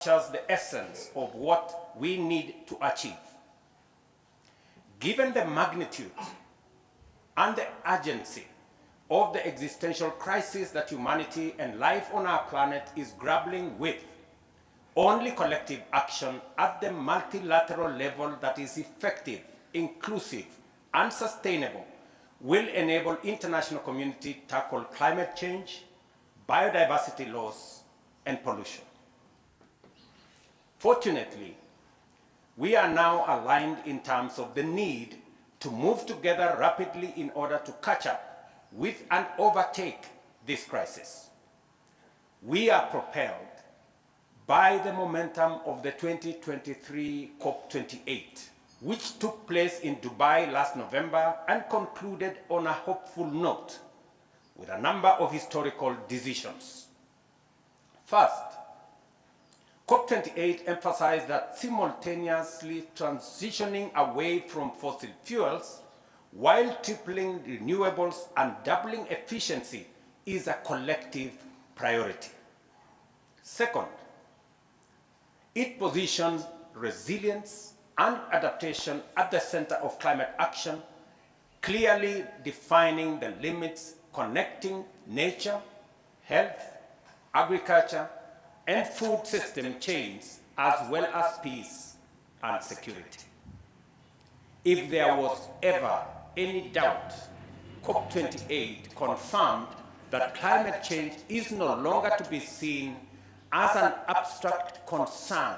captures the essence of what we need to achieve. Given the magnitude and the urgency of the existential crisis that humanity and life on our planet is grappling with, only collective action at the multilateral level that is effective, inclusive, and sustainable will enable international community to tackle climate change, biodiversity loss, and pollution. Fortunately, we are now aligned in terms of the need to move together rapidly in order to catch up with and overtake this crisis. We are propelled by the momentum of the 2023 COP28, which took place in Dubai last November and concluded on a hopeful note with a number of historical decisions. First, COP28 emphasized that simultaneously transitioning away from fossil fuels while tripling renewables and doubling efficiency is a collective priority. Second, it positioned resilience and adaptation at the center of climate action, clearly defining the limits connecting nature, health, agriculture, and food system chains, as well as peace and security. If there was ever any doubt, COP28 confirmed that climate change is no longer to be seen as an abstract concern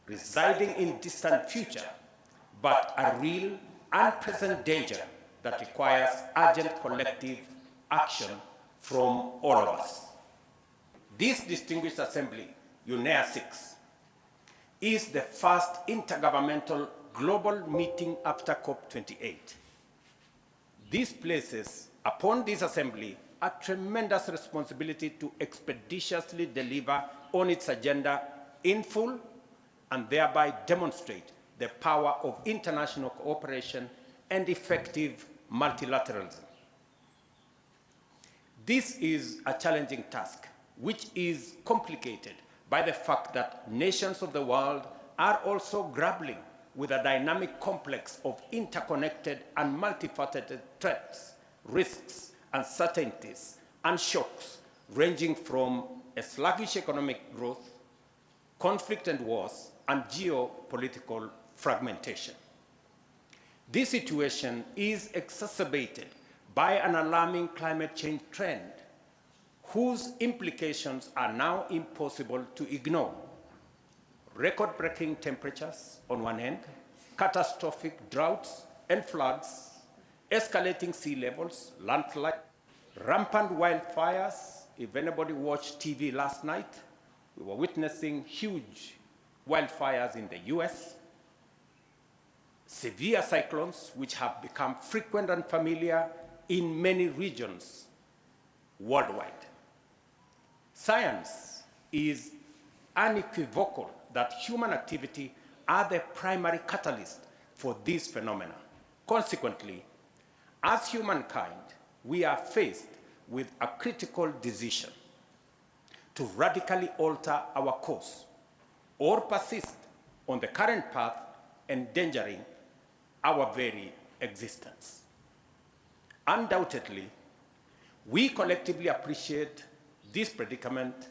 residing in distant future, but a real and present danger that requires urgent collective action from all of us. This distinguished assembly, UNEA 6, is the first intergovernmental global meeting after COP28. This places upon this assembly a tremendous responsibility to expeditiously deliver on its agenda in full and thereby demonstrate the power of international cooperation and effective multilateralism. This is a challenging task, which is complicated by the fact that nations of the world are also grappling with a dynamic complex of interconnected and multifaceted threats, risks, uncertainties, and shocks ranging from a sluggish economic growth, conflict and wars, and geopolitical fragmentation. This situation is exacerbated by an alarming climate change trend whose implications are now impossible to ignore. Record-breaking temperatures on one hand, catastrophic droughts and floods, escalating sea levels, landslides, rampant wildfires. If anybody watched TV last night, we were witnessing huge wildfires in the US, severe cyclones which have become frequent and familiar in many regions worldwide. Science is unequivocal that human activity are the primary catalyst for this phenomena. Consequently, as humankind, we are faced with a critical decision to radically alter our course or persist on the current path, endangering our very existence. Undoubtedly, we collectively appreciate this predicament,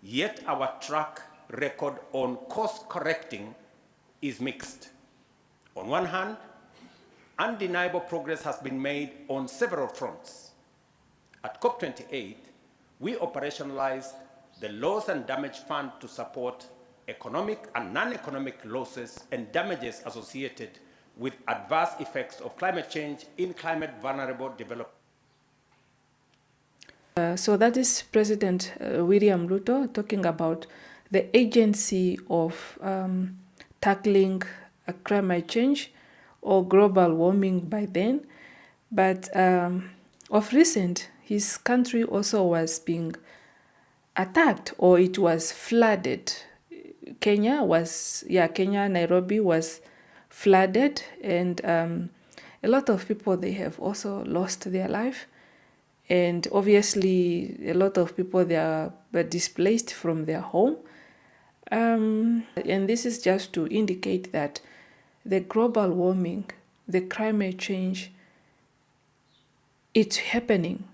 yet our track record on course correcting is mixed. On one hand, undeniable progress has been made on several fronts. At COP28, we operationalized the Loss and Damage Fund to support economic and non-economic losses and damages associated with adverse effects of climate change in climate-vulnerable development. So that is President William Ruto talking about the agency of tackling climate change or global warming by then. But of recent, his country also was being attacked, or it was flooded. Kenya, Nairobi was flooded, and a lot of people, they have also lost their life. And obviously, a lot of people, they were displaced from their home. And this is just to indicate that the global warming, the climate change, it's happening.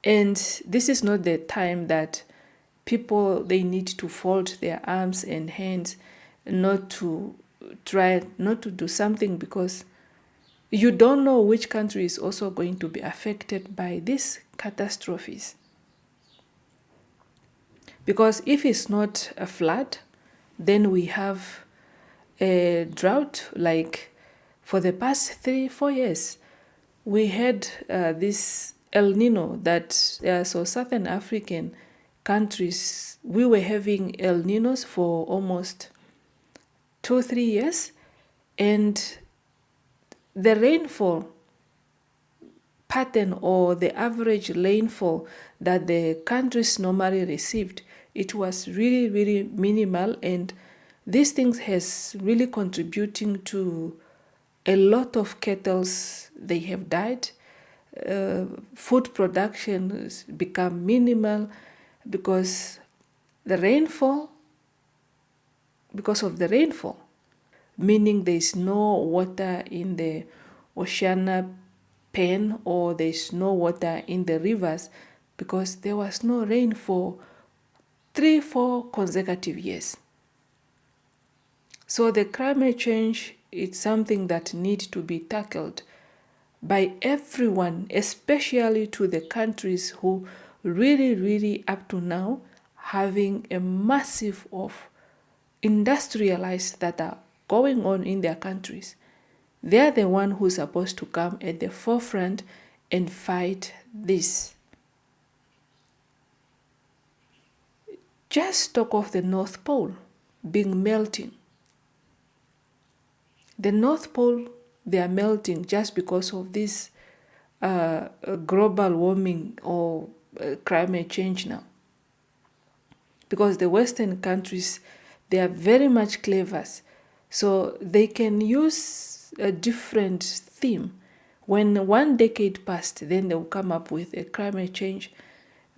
And this is not the time that people, they need to fold their arms and hands, not to try not to do something, because you don't know which country is also going to be affected by these catastrophes. Because if it's not a flood, then we have a drought. Like for the past 3-4 years, we had this El Nino that so Southern African countries, we were having El Ninos for almost 2-3 years, and the rainfall pattern, or the average rainfall that the countries normally received, it was really, really minimal, and these things has really contributing to a lot of kettles, they have died. Food production has become minimal because of the rainfall, meaning there is no water in the ocean pen, or there is no water in the rivers, because there was no rain for 3-4 consecutive years. So the climate change is something that needs to be tackled by everyone, especially to the countries who really up to now having a massive of industrialized that are going on in their countries. They're the one who's supposed to come at the forefront and fight this. Just talk of the North Pole being melting. The North Pole, they are melting just because of this global warming or climate change now. Because the Western countries, they are very much clever. So they can use a different theme. When one decade passed, then they'll come up with a climate change.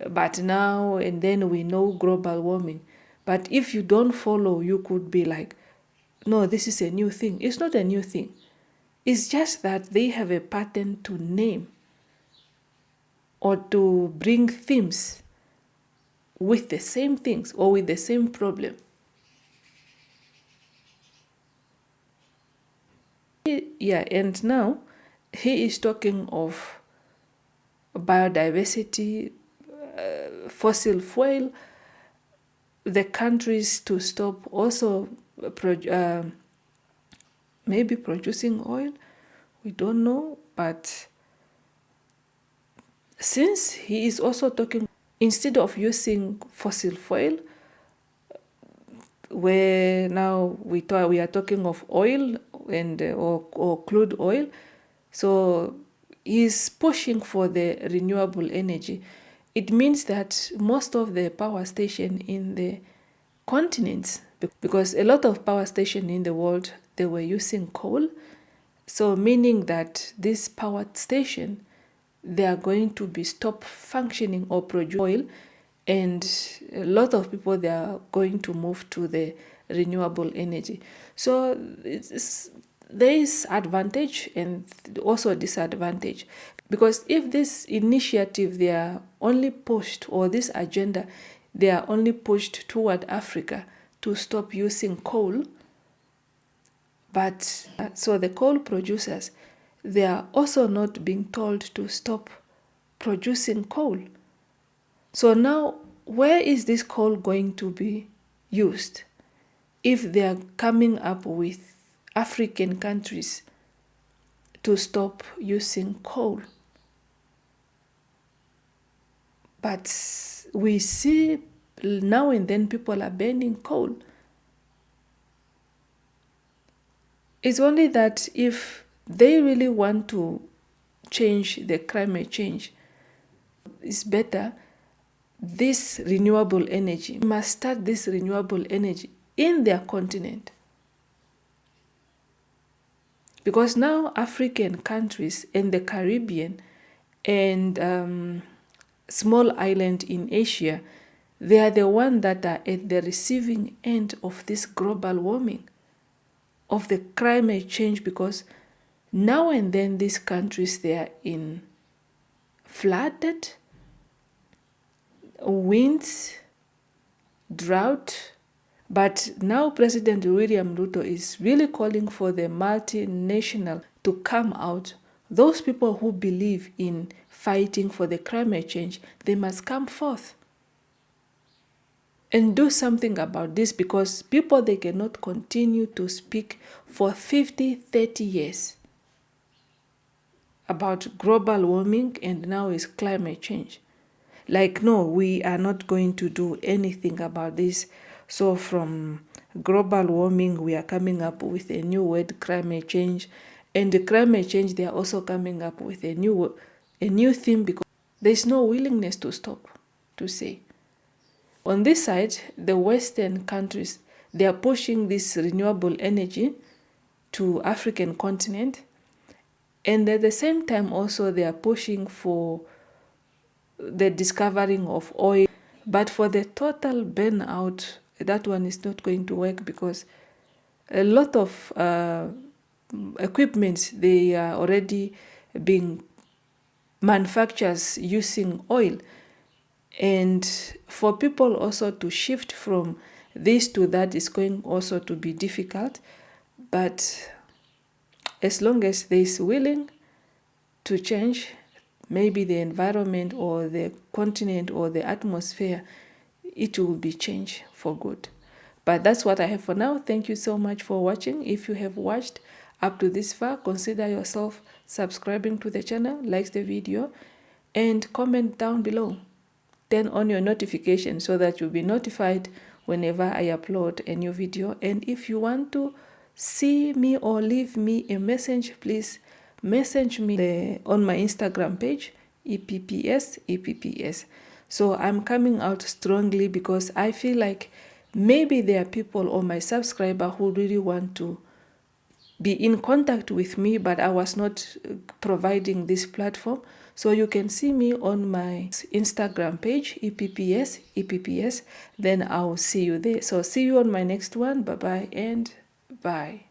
But now and then we know global warming. But if you don't follow, you could be like, no, this is a new thing. It's not a new thing. It's just that they have a pattern to name or to bring themes with the same things or with the same problem. Yeah, and now he is talking of biodiversity, fossil fuel, the countries to stop also maybe producing oil. We don't know, but since he is also talking, instead of using fossil fuel, where now we are talking of oil and or crude oil, so he's pushing for the renewable energy. It means that most of the power station in the continents, because a lot of power station in the world, they were using coal, so meaning that this power station, they are going to be stop functioning or produce oil, and a lot of people, they are going to move to the renewable energy. So there is advantage and also disadvantage, because if this initiative, they are only pushed, or this agenda, they are only pushed toward Africa to stop using coal, but so the coal producers, they are also not being told to stop producing coal. So now, where is this coal going to be used if they are coming up with African countries to stop using coal? But we see now and then people are burning coal. It's only that if they really want to change the climate change, it's better this renewable energy, must start this renewable energy in their continent. Because now African countries and the Caribbean and small island in Asia, They are the ones that are at the receiving end of this global warming, of the climate change, because now and then these countries, they are in flooded, winds, drought. But now President William Ruto is really calling for the multinational to come out. Those people who believe in fighting for the climate change, they must come forth and do something about this, because people, they cannot continue to speak for 50, 30 years about global warming and now is climate change. Like, no, we are not going to do anything about this. So from global warming, we are coming up with a new word, climate change. And the climate change, they are also coming up with a new theme, because there's no willingness to stop, to say. On this side, the Western countries, they are pushing this renewable energy to African continent. And at the same time also, they are pushing for the discovering of oil. But for the total burnout, that one is not going to work, because a lot of equipment, they are already being manufactured using oil. And for people also to shift from this to that is going also to be difficult. But as long as there is willing to change, maybe the environment or the continent or the atmosphere, it will be changed for good. But that's what I have for now. Thank you so much for watching. If you have watched up to this far, consider yourself subscribing to the channel, like the video, and comment down below. Turn on your notifications so that you'll be notified whenever I upload a new video. And if you want to see me or leave me a message, please message me on my Instagram page, EPPS. So I'm coming out strongly, because I feel like maybe there are people or my subscriber who really want to be in contact with me, but I was not providing this platform. So you can see me on my Instagram page, EPPS. Then I'll see you there. So see you on my next one. Bye-bye and bye.